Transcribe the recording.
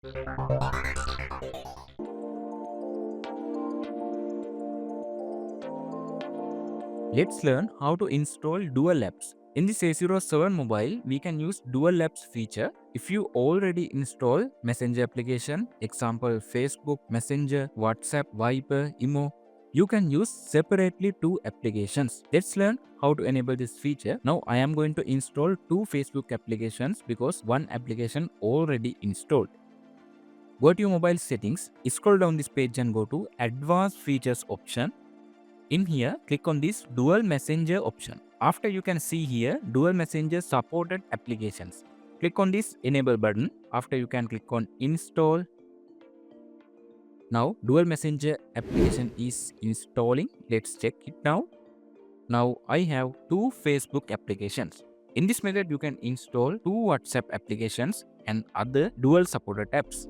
Let's learn how to install dual apps. In this A07 mobile, we can use dual apps feature. If you already install Messenger application, example Facebook, Messenger, WhatsApp, Viber, Imo, you can use separately two applications. Let's learn how to enable this feature. Now I am going to install two Facebook applications because one application already installed. Go to your mobile settings, scroll down this page and go to advanced features option. In here, click on this dual messenger option. After you can see here dual messenger supported applications. Click on this enable button. After you can click on install. Now dual messenger application is installing. Let's check it now. Now I have two Facebook applications. In this method you can install two WhatsApp applications and other dual supported apps.